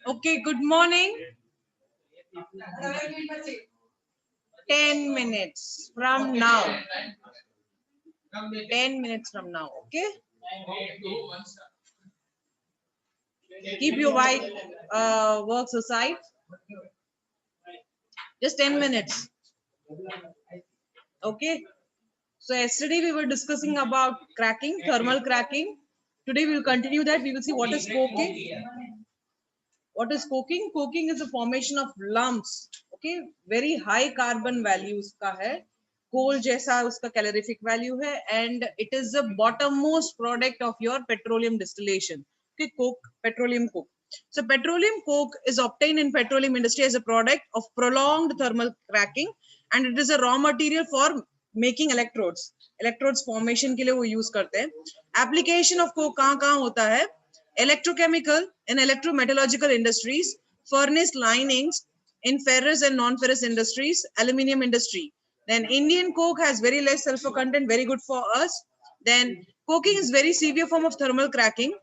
Okay, good morning. 10 minutes from now. 10 minutes from now, okay? Keep your white works aside. Just 10 minutes. Okay? So yesterday we were discussing about cracking, thermal cracking. Today we will continue that. We will see what is coking. What is coking? Coking is a formation of lumps. Okay, very high carbon values का है. Coal जैसा उसका calorific value है, and it is the bottommost product of your petroleum distillation. Okay, coke, petroleum coke. So petroleum coke is obtained in petroleum industry as a product of prolonged thermal cracking, and it is a raw material for making electrodes. Electrodes formation के लिए वो use करते हैं. Application of coke कहाँ होता है? Electrochemical and electrometallurgical industries, furnace linings in ferrous and non-ferrous industries, aluminium industry. Then Indian coke has very less sulfur content, very good for us. Then coking is very severe form of thermal cracking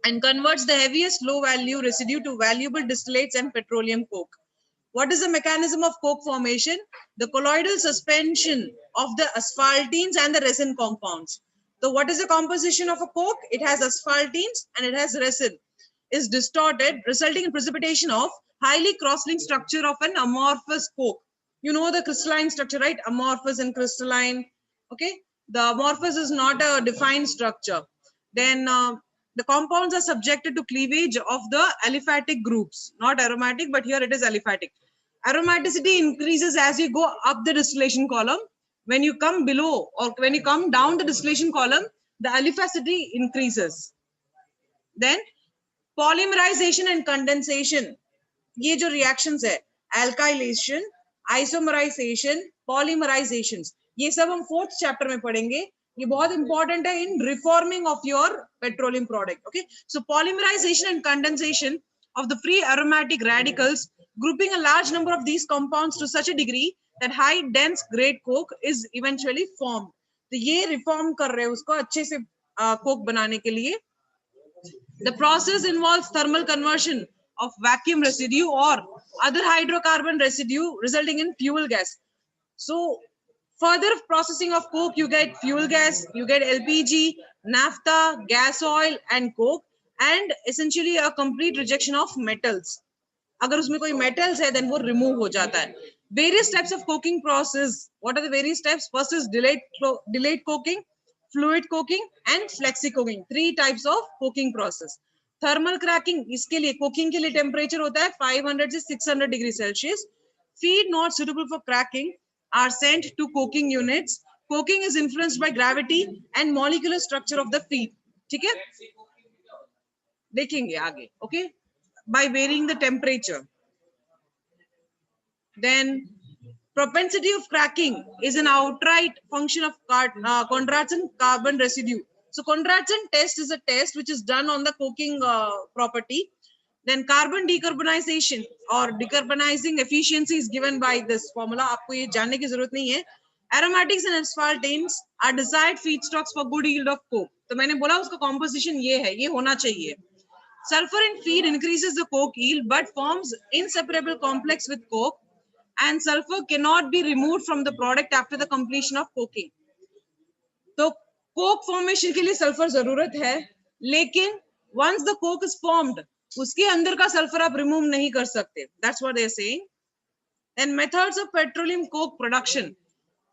and converts the heaviest low value residue to valuable distillates and petroleum coke. What is the mechanism of coke formation? The colloidal suspension of the asphaltenes and the resin compounds. So what is the composition of a coke? It has asphaltenes and it has resin. Is distorted, resulting in precipitation of highly cross-linked structure of an amorphous coke. You know the crystalline structure, right? Amorphous and crystalline. Okay, the amorphous is not a defined structure. Then the compounds are subjected to cleavage of the aliphatic groups, not aromatic, but here it is aliphatic. Aromaticity increases as you go up the distillation column. When you come below or when you come down the distillation column, the aliphacity increases. Then polymerization and condensation, ये जो reactions है, alkylation, isomerization, polymerizations, ये सब हम 4th chapter में पढ़ेंगे. ये बहुत important है in reforming of your petroleum product. Okay, so polymerization and condensation of the free aromatic radicals, grouping a large number of these compounds to such a degree that high dense grade coke is eventually formed. तो ये reform कर रहे हैं उसको अच्छे से coke बनाने के लिए. The process involves thermal conversion of vacuum residue or other hydrocarbon residue resulting in fuel gas. So further processing of coke, you get fuel gas, you get LPG, naphtha, gas oil and coke, and essentially a complete rejection of metals. अगर उसमें कोई metals है, then वो remove हो जाता है. Various types of coking process. What are the various types? First is delayed coking, fluid coking and flexi coking. 3 types of coking process. Thermal cracking, इसके लिए coking के लिए temperature होता है 500 से 600 degree Celsius. Feed not suitable for cracking are sent to coking units. Coking is influenced by gravity and molecular structure of the feed. ठीक है? देखेंगे आगे. Okay? By varying the temperature. Then propensity of cracking is an outright function of Konradson carbon residue. So Konradson test is a test which is done on the coking property. Then carbon decarbonization or decarbonizing efficiency is given by this formula. आपको ये जानने की जरूरत नहीं है. Aromatics and asphaltenes are desired feedstocks for good yield of coke. तो मैंने बोला उसका composition ये है, ये होना चाहिए. Sulfur in feed increases the coke yield but forms inseparable complex with coke, and sulfur cannot be removed from the product after the completion of coking. तो coke formation के लिए sulfur जरूरत है, लेकिन once the coke is formed, उसके अंदर का sulfur आप remove नहीं कर सकते. That's what they're saying. Then methods of petroleum coke production.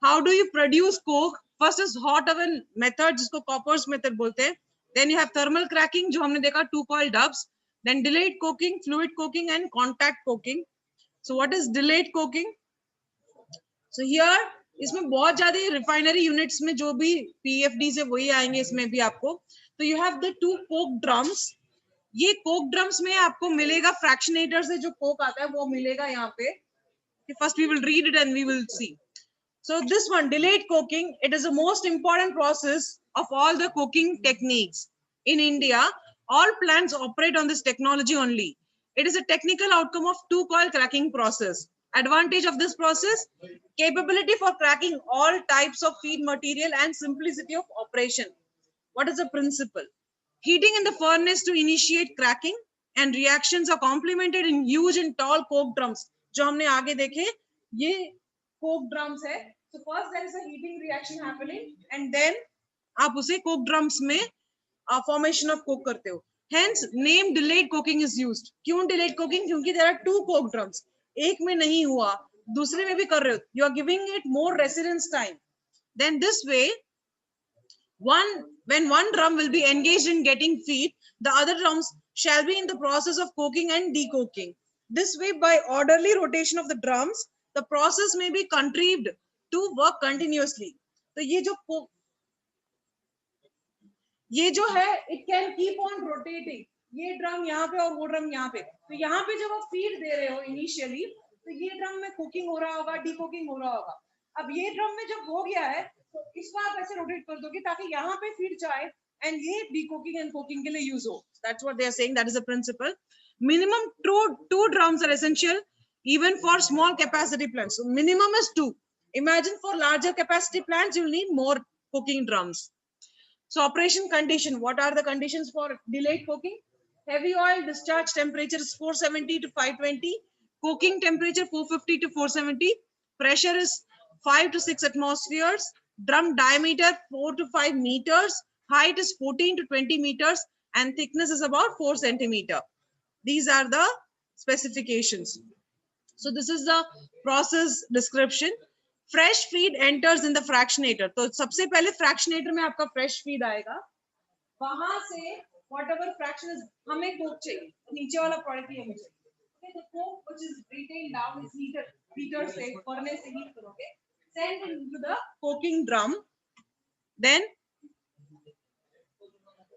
How do you produce coke? First is hot oven method, जिसको Copper's method बोलते हैं. Then you have thermal cracking, जो हमने देखा 2 coil dubs. Then delayed coking, fluid coking and contact coking. So what is delayed coking? So here इसमें बहुत ज्यादा refinery units में जो भी PFD से वही आएंगे इसमें भी आपको. तो you have the 2 coke drums. ये coke drums में आपको मिलेगा fractionator से जो coke आता है वो मिलेगा यहाँ पे. First we will read it and we will see. So this one, delayed coking, it is the most important process of all the coking techniques. In India, all plants operate on this technology only. It is a technical outcome of 2 coil cracking process. Advantage of this process, capability for cracking all types of feed material and simplicity of operation. What is the principle? Heating in the furnace to initiate cracking, and reactions are complemented in huge and tall coke drums. जो हमने आगे देखे ये coke drums है. So first there is a heating reaction happening and then आप उसे coke drums में formation of coke करते हो. Hence name delayed coking is used. क्यों delayed coking? क्योंकि there are two coke drums. एक में नहीं हुआ, दूसरे में भी कर रहे हो. You are giving it more residence time. Then this way, when one drum will be engaged in getting feed, the other drums shall be in the process of coking and decoking. This way, by orderly rotation of the drums, the process may be contrived to work continuously. तो ये जो है it can keep on rotating. ये drum यहाँ पे और वो drum यहाँ पे. तो यहाँ पे जब आप फीड दे रहे हो इनिशियली, तो ये ड्रम में कुकिंग हो रहा होगा, डीकुकिंग हो रहा होगा. अब ये ड्रम में जब हो गया है, तो इसको आप ऐसे रोटेट कर दोगे ताकि यहाँ पे फीड जाए एंड ये डीकुकिंग एंड कुकिंग के लिए यूज हो. That's what they are saying. That is the principle. Minimum two drums are essential even for small capacity plants. So minimum is 2. Imagine for larger capacity plants, you'll need more cooking drums. So operation condition, what are the conditions for delayed cooking? Heavy oil discharge temperature is 470 to 520. Cooking temperature 450 to 470. Pressure is 5 to 6 atmospheres. Drum diameter 4 to 5 meters. Height is 14 to 20 meters. And thickness is about 4 centimeter. These are the specifications. So this is the process description. Fresh feed enters in the fractionator. तो सबसे पहले fractionator में आपका fresh feed आएगा. वहां से whatever fraction is, हमें coke चाहिए. नीचे वाला product ही हमें चाहिए. Okay, the coke which is retained down is heater से furnace से heat करोगे. Send into the coking drum. Then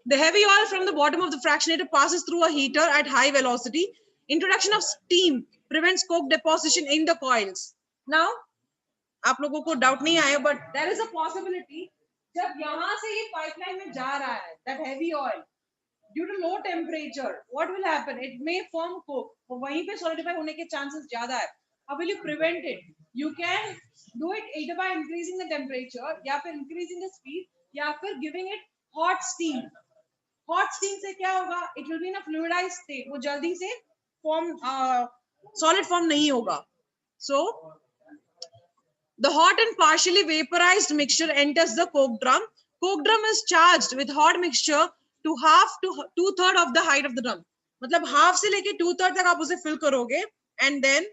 the heavy oil from the bottom of the fractionator passes through a heater at high velocity. Introduction of steam prevents coke deposition in the coils. Now आप लोगों को doubt नहीं आया, but there is a possibility जब यहाँ से ये pipeline में जा रहा है that heavy oil due to low temperature what will happen, it may form coke. वहीं पे सॉलिडिफाई होने के चांसेस ज्यादा है. How will you prevent it? You can do it either by increasing the temperature या फिर increasing the speed या फिर giving it hot steam. hot steam से क्या होगा? it will be in a fluidized state. वो जल्दी से फॉर्म सॉलिड फॉर्म नहीं होगा. So the hot and partially vaporized mixture enters the coke drum. Coke drum is charged with hot mixture to half to 2/3 of the height of the drum. मतलब half से लेके 2/3 तक आप उसे fill करोगे and then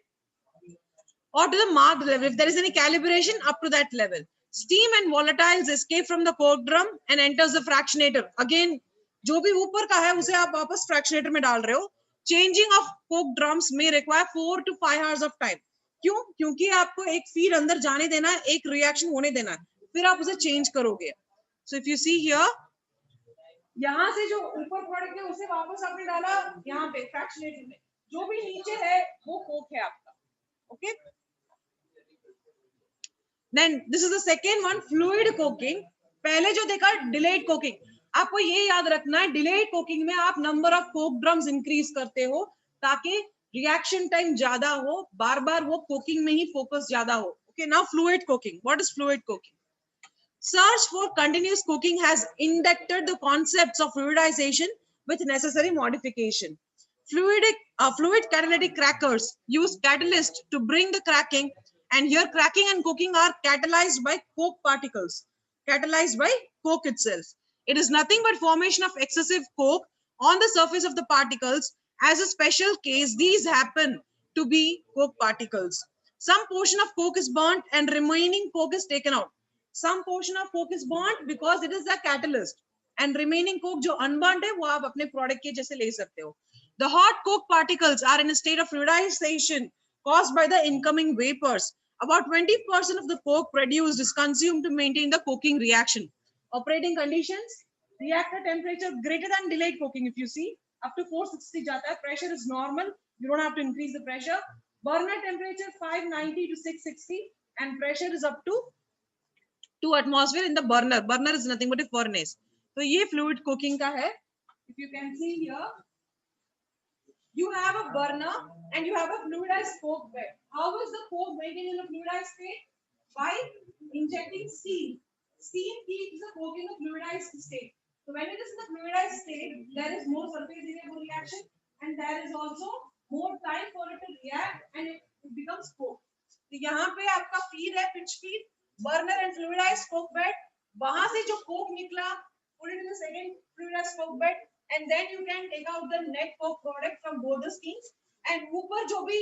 or to the marked level. If there is any calibration up to that level. Steam and volatiles escape from the coke drum and enters the fractionator. Again, जो भी ऊपर का है उसे आप वापस fractionator में डाल रहे हो. Changing of coke drums may require 4 to 5 hours of time. क्यों? क्योंकि आपको एक फीड अंदर जाने देना है, एक रिएक्शन होने देना है, फिर आप उसे चेंज करोगे. So if you see here, यहाँ से जो ऊपर प्रोडक्ट है उसे वापस आपने डाला यहाँ पे फ्रैक्शनेटर में, जो भी नीचे है वो कोक है आपका. Okay, then this is the second one, fluid coking. पहले जो देखा डिलेड कोकिंग, आपको ये याद रखना है डिलेड कोकिंग में आप number of Coke drums increase करते हो ताकि रिएक्शन टाइम ज्यादा हो, बार बार वो कोकिंग में ही फोकस ज्यादा हो. Okay, now fluid coking. What is fluid coking? Search for continuous cooking has inducted the concepts of fluidization with necessary modification. Fluid catalytic crackers use catalyst to bring the cracking, and here cracking and cooking are catalyzed by coke particles, catalyzed by coke itself. It is nothing but formation of excessive coke on the surface of the particles. As a special case, these happen to be coke particles. Some portion of coke is burnt and remaining coke is taken out. Some portion of coke is burnt because it is a catalyst, and remaining coke जो unburnt है वो आप अपने product के जैसे ले सकते हो. The hot coke particles are in a state of fluidization caused by the incoming vapors. About 20% of the coke produced is consumed to maintain the coking reaction. Operating conditions: reactor temperature greater than delayed cooking. If you see, up to 460 जाता है. Pressure is normal. You don't have to increase the pressure. Burner temperature 590 to 660, and pressure is up to 2 atmosphere in the burner. Burner is nothing but a furnace. तो ये fluid cooking का है. If you can see here, you have a burner and you have a fluidized coke bed. How is the coke maintained in a fluidized state? By injecting steam. Steam keeps the coke in a fluidized state. So when it is in the fluidized state, there is more surface area for reaction, and there is also more time for it to react, and it becomes coke. तो यहाँ पे आपका feed है, pitch feed, burner and fluidized coke bed. वहां से जो coke निकला, put it in the second fluidized coke bed, and then you can take out the net coke product from both the steams. And ऊपर जो भी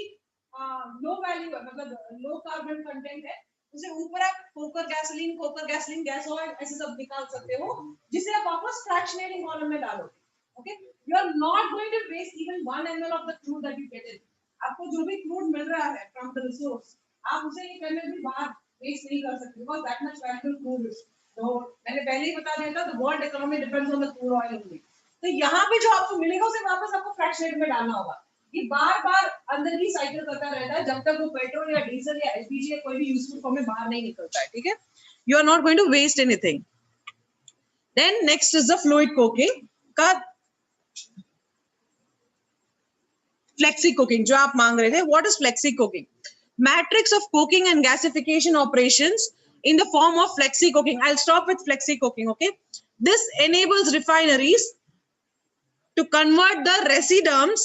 low value है, मतलब low carbon content है, उसे ऊपर आप कोकर गैसोलीन गैस ऑयल ऐसे सब निकाल सकते हो, जिसे आप वापस फ्रैक्शनेटिंग कॉलम में डालोगे. Okay, you are not going to waste even 1 ml of the crude that you get in. आपको जो भी क्रूड मिल रहा है फ्रॉम द रिसोर्स, आप उसे एक ml भी बाहर वेस्ट नहीं कर सकते, because that much valuable crude is. तो मैंने पहले ही बता दिया था, the world economy depends on the crude oil only. तो यहाँ पे जो आपको मिलेगा उसे वापस आपको फ्रैक्शनेट में डालना होगा. ये बार-बार अंदर ही साइकिल करता रहता है जब तक वो पेट्रोल या डीजल या एलपीजी या कोई भी यूजफुल फॉर्म में बाहर नहीं निकलता है. ठीक है, you are not going to waste anything. Then next is the fluid coking का फ्लेक्सी कोकिंग जो आप मांग रहे थे. What is flexi coking? Matrix of coking and gasification operations in the form of flexi coking. I'll stop with flexi coking. Okay, this enables refineries to convert the residuums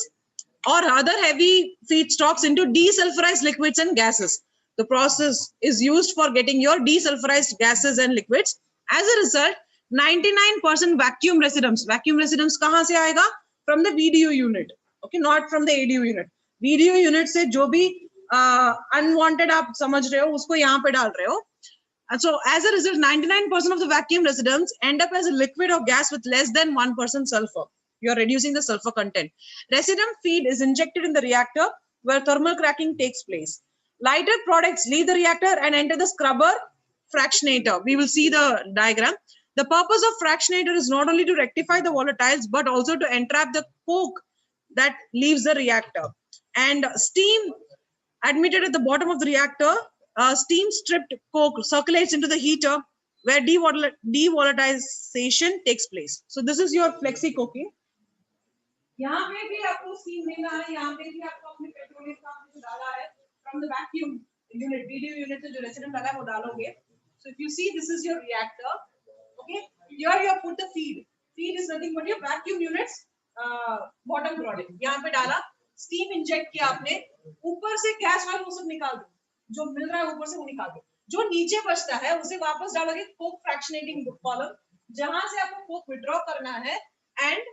or other heavy feedstocks into desulfurized liquids and gases. The process is used for getting your desulfurized gases and liquids. As a result, 99% vacuum residuums. Vacuum residuums kahan se aayega? From the VDU unit. Okay, not from the ADU unit. VDU unit se jo bhi unwanted aap samajh rahe ho, usko yahan pe dal rahe ho. And so as a result, 99% of the vacuum residuums end up as a liquid or gas with less than 1% sulfur. You are reducing the sulfur content. Residue feed is injected in the reactor where thermal cracking takes place. Lighter products leave the reactor and enter the scrubber fractionator. We will see the diagram. The purpose of fractionator is not only to rectify the volatiles, but also to entrap the coke that leaves the reactor. And steam admitted at the bottom of the reactor, steam stripped coke circulates into the heater where devolatilization takes place. So this is your flexi coking. यहाँ पे भी आपको steam मिल रहा है, यहाँ पे भी आपको अपने पेट्रोलियम का जो डाला है from the vacuum unit, VDU unit से जो residue डाला है वो डालोगे. So if you see, this is your reactor. Okay, here you have put the feed. Feed is nothing but your vacuum units bottom product. यहाँ पे डाला, steam inject किया आपने, ऊपर से gas वाला वो सब निकाल दो. जो मिल रहा है ऊपर से वो निकाल दो. जो नीचे बचता है उसे वापस डालोगे कोक फ्रैक्शनेटिंग कॉलम, जहां से आपको कोक विड्रॉ करना है, एंड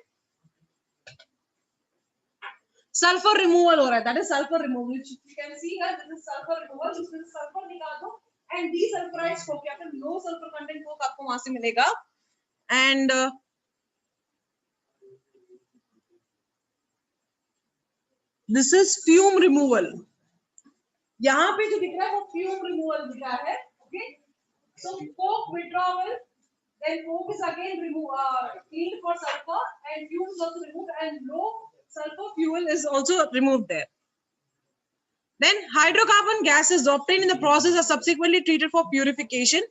सल्फर रिमूवल हो रहा है. That is sulphur removal. You can see here this is sulphur removal. उसमें से सल्फर निकाल दो एंड डीसल्फराइज्ड कोक या फिर लो सल्फर कंटेंट कोक आपको वहां से मिलेगा. And this is fume removal. यहाँ पे जो दिख रहा है वो फ्यूम रिमूवल दिख रहा है. Okay, so Coke withdrawal, then coke is again cleaned for sulfur and fumes is also removed, and low sulfur fuel is also removed there. Then hydrocarbon gases obtained in the process are subsequently treated for purification.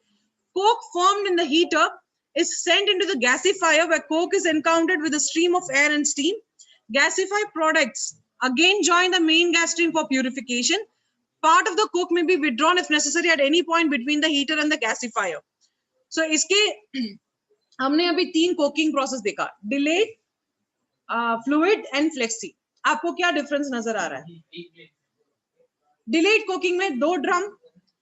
Coke formed in the heater is sent into the gasifier where coke is encountered with a stream of air and steam. Gasified products again join the main gas stream for purification. Part of the coke may be withdrawn if necessary at any point between the heater and the gasifier. So इसके हमने अभी 3 coking process देखा, delayed, fluid and flexi. आपको क्या difference नजर आ रहा है? Delayed coking में 2 ड्रम,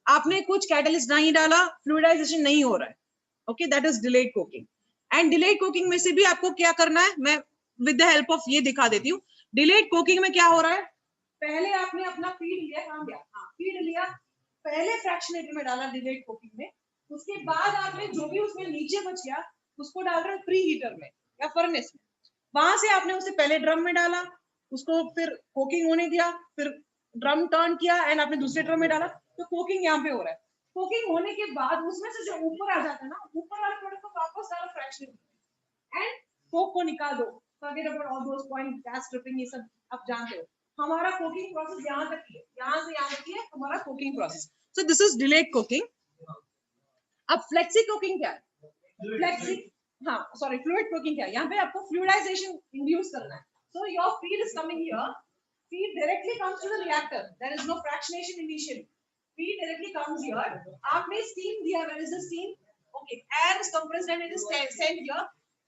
आपने कुछ कैटलिस्ट नहीं डाला, फ्लूइडाइजेशन नहीं हो रहा है. Okay, that is delayed coking. And delayed coking में से भी आपको क्या करना है, मैं विद द हेल्प ऑफ ये दिखा देती हूँ. डिलेड कोकिंग में क्या हो रहा है, पहले आपने अपना फीड लिया, कहां गया, फीड लिया, पहले फ्रैक्शनेटर में डाला डिलेड कोकिंग में, उसके बाद आपने जो भी उसमें नीचे बच गया उसको डाल रहे प्री हीटर में या फर्नेस में. वहां से आपने उसे पहले ड्रम में डाला, उसको फिर कोकिंग होने दिया, फिर ड्रम टर्न किया एंड आपने दूसरे ड्रम में डाला. तो कोकिंग यहाँ पे हो रहा है. कोकिंग होने के बाद उसमें से जो ऊपर आ जाता है ना, ऊपर वाले प्रोडक्ट को वापस डालो फ्रैक्शनेटर एंड कोक को निकाल दो. Forget about all those point, gas tripping, ये सब आप जानते हो. हमारा कोकिंग प्रोसेस यहाँ तक ही है, यहाँ से यहाँ तक ही है हमारा coking process. So this is delayed coking. अब फ्लेक्सी कोकिंग क्या है? फ्लेक्सी, हाँ सॉरी, फ्लूइड कोकिंग क्या है? यहाँ पे आपको फ्लूइडाइजेशन इंड्यूस करना है. So your feed is coming here, feed directly comes to the reactor. There is no fractionation initially. Feed directly comes here. आपने steam दिया, where is the steam? Okay, air is compressed and it is sent here.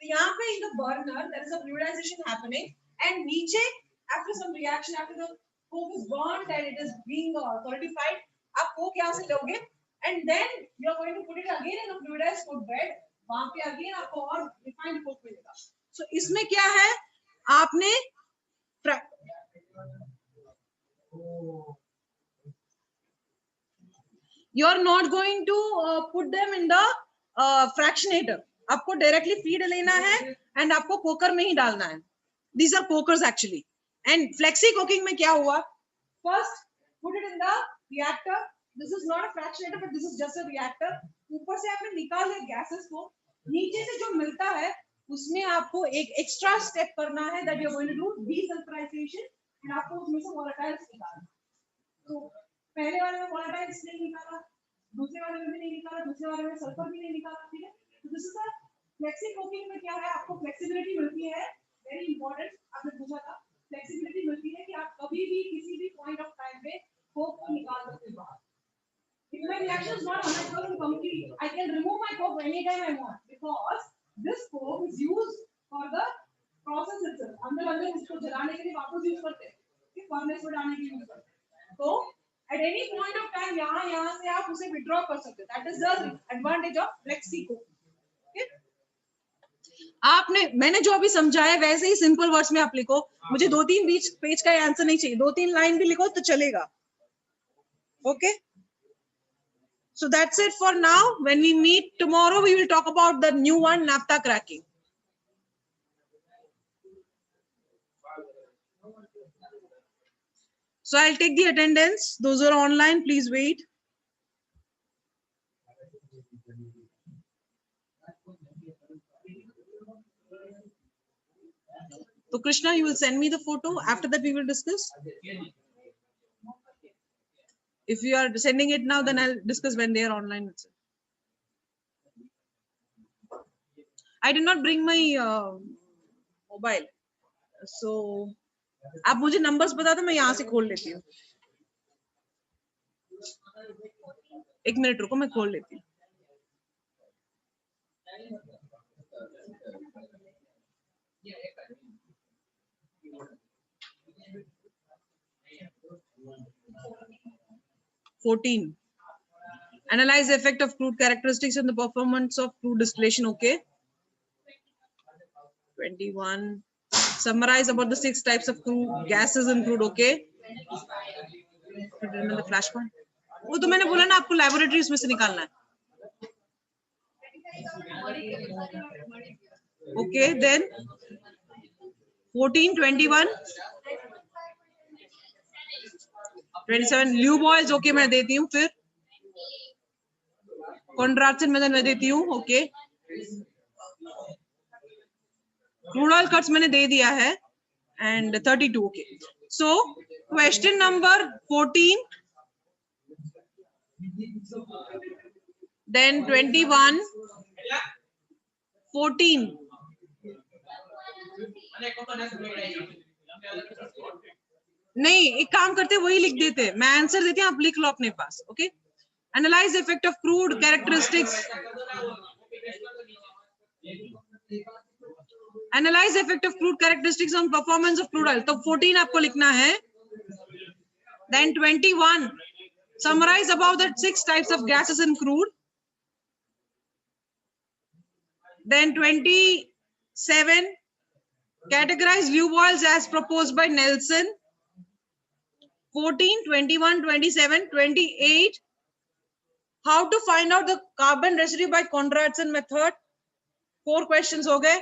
यहाँ पे in the burner there is a fluidization happening and नीचे after some reaction after the coke is burnt and it is being solidified आप coke यहाँ से लोगे and then you are going to put it again in a fluidized coke bed वहाँ पे again आपको और refined coke मिलेगा. So इसमें क्या है आपने you are not going to put them in the fractionator. आपको डायरेक्टली फीड लेना है एंड आपको कोकर में ही डालना है. These are cokers actually. And flexi cooking में क्या हुआ? First, put it in the reactor. This is not a fractionator, but this is just a reactor. ऊपर से आपने निकाल लिया gases को. नीचे से जो मिलता है उसमें आपको एक एक्स्ट्रा स्टेप करना है that you are going to do desulfurization and आपको उसमें से volatiles निकालना. तो पहले वाले में volatiles नहीं निकाला, दूसरे वाले में भी नहीं निकाला, दूसरे वाले में सल्फर भी नहीं निकाला. ठीक है. तो this is a flexi cooking में क्या है आपको फ्लेक्सिबिलिटी मिलती है. Very important. आपने पूछा था फ्लेक्सिबिलिटी मिलती है कि आप कभी भी किसी भी पॉइंट ऑफ टाइम पे कोक को निकाल सकते हो बाहर. If my reaction is not 100% complete, I can remove my coke anytime I want because this coke is used for the process itself. अंदर इसको जलाने के लिए वापस यूज करते हैं. ये फर्नेस में डालने के लिए यूज करते हैं. तो at any point of time यहाँ से आप उसे withdraw कर सकते हो. That is the advantage of flexi coke. Okay? मैंने जो अभी समझाया वैसे ही सिंपल वर्ड्स में आप लिखो. मुझे 2-3 पेज का आंसर नहीं चाहिए. 2-3 लाइन भी लिखो तो चलेगा. Okay. So that's it for now. When we meet tomorrow, we will talk about the new one, naphtha cracking. So I'll take the attendance. Those who are online, please wait. So Krishna, you will send me the photo. After that, we will discuss. If you are sending it now, then I'll discuss when they are online. I did not bring my mobile. So, आप मुझे numbers बता दो, मैं यहाँ से खोल लेती हूँ. एक मिनट रुको, मैं खोल लेती हूँ. Analyze the effect of crude characteristics on the performance of crude distillation. Okay. 21. Summarize about the 6 types of crude gases in crude. Okay. Remember the flashpoint. वो तो मैंने बोला ना आपको laboratories में से निकालना है. Okay. Then 14, 21. 27 lube oils. Okay, मैं देती हूँ. फिर Konradsen मैं देती हूँ. Okay. Crude oil cuts मैंने दे दिया है. And 32. Okay. So question number 14. Then 21. 14. नहीं एक काम करते वही लिख देते. मैं आंसर देती हूँ आप लिख लो अपने पास. Okay. Analyze the effect of crude characteristics. Analyze the effect of crude characteristics on performance of crude oil. तो 14 आपको लिखना है. Then 21. Summarize about the 6 types of gases in crude. Then 27. Categorize lube oils as proposed by Nelson. 14, 21, 27, 28. How to find out the carbon residue by Konradsen method. 4 questions हो गए.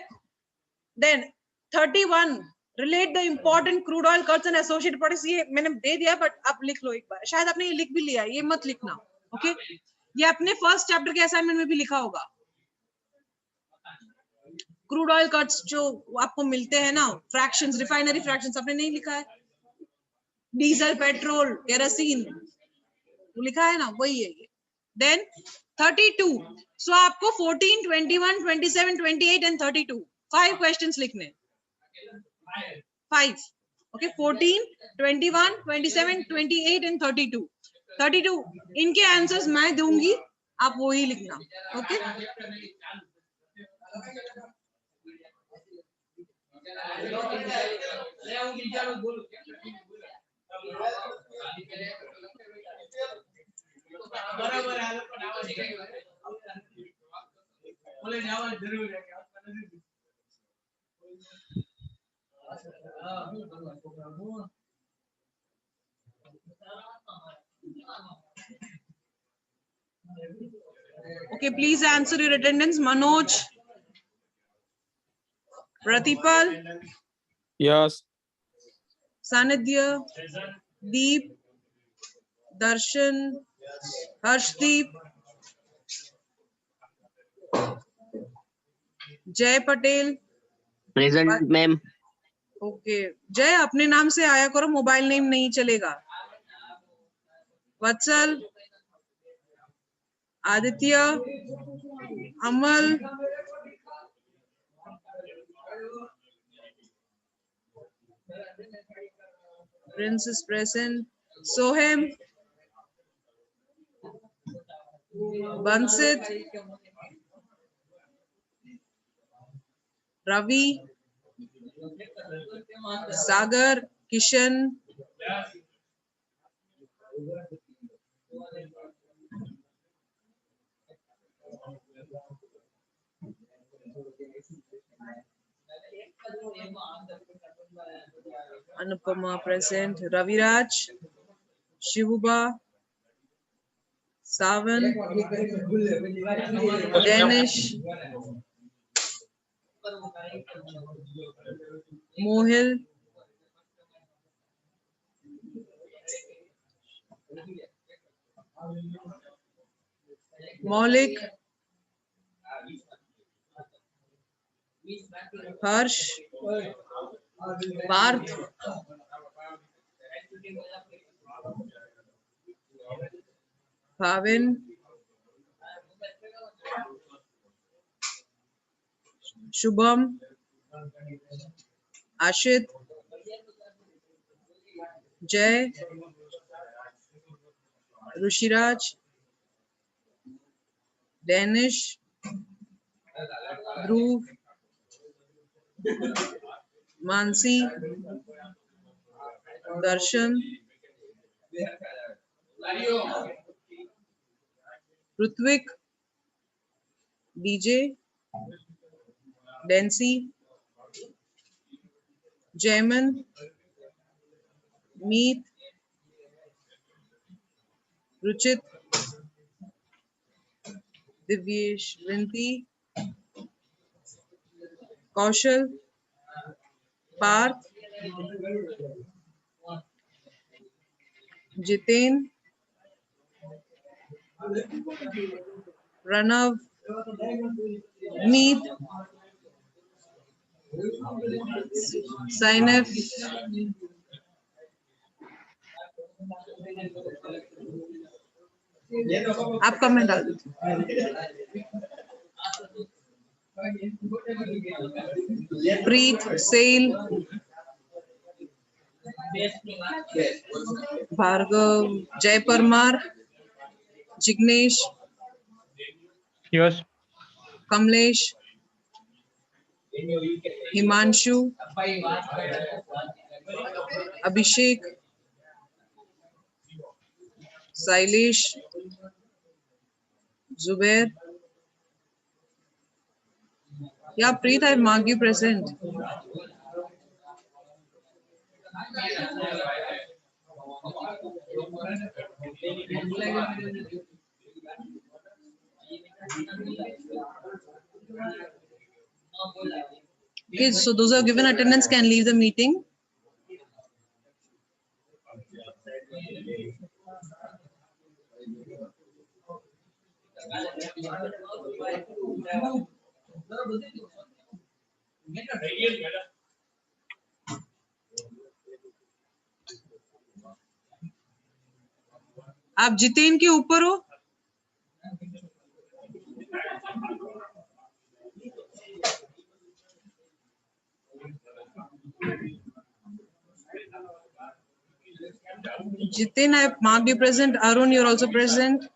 Then 31. Relate the important crude oil cuts and associated products. ये मैंने दे दिया but आप लिख लो एक बार. शायद आपने ये लिख भी लिया. ये मत लिखना. Okay? ये अपने फर्स्ट चैप्टर के असाइनमेंट में भी लिखा होगा. क्रूड ऑयल कट्स जो आपको मिलते हैं ना, फ्रैक्शंस, रिफाइनरी फ्रैक्शंस आपने नहीं लिखा है. डीजल, पेट्रोल, केरोसिन लिखा है ना, वही है ये. देन 32. सो आपको 14, 21, 27, 28 एंड 32 5 क्वेश्चंस लिखने. 5. ओके. 14, 21, 27, 28 एंड 32. 32 इनके आंसर्स मैं दूंगी, आप वही लिखना. Okay. Okay, please answer your attendance. Manoj, Pratipal, Yes. Sanidhya, Deep, Darshan, Harshdeep, Jay Patel. Present ma'am. Okay जय, अपने नाम से आया करो, मोबाइल नेम नहीं चलेगा। Vatsal, Aditya, Amal, Prince is present, Sohem, Bansit, Ravi, Sagar, Kishan, Anupama present, Raviraj, Shivuba, Savan, Denish, Mohil, Maulik, Harsh, Parth, Bhavin, Shubham, Ashit, Jay, Rishiraj, Denish, Dhruv, Mansi, Darshan, Ritvik, DJ, Densi, Jayman, Meet, Ruchit, Divyesh, Vinti, Kaushal, Parth, Jiten, Pranav, Meet, साइनफ, आप कमेंट डाल दीजिए। प्रीत, सेल, भार्गव, जय Parmar, Jignesh, Yes. Kamlesh, Himanshu, Abhishek, Shailesh, Zubair. Yeah, Preet, I've marked you present. Okay, so those who have given attendance can leave the meeting. आप जितेन के ऊपर हो। Jitin, I have marked you present. Arun, you're also present.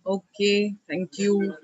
Okay, thank you.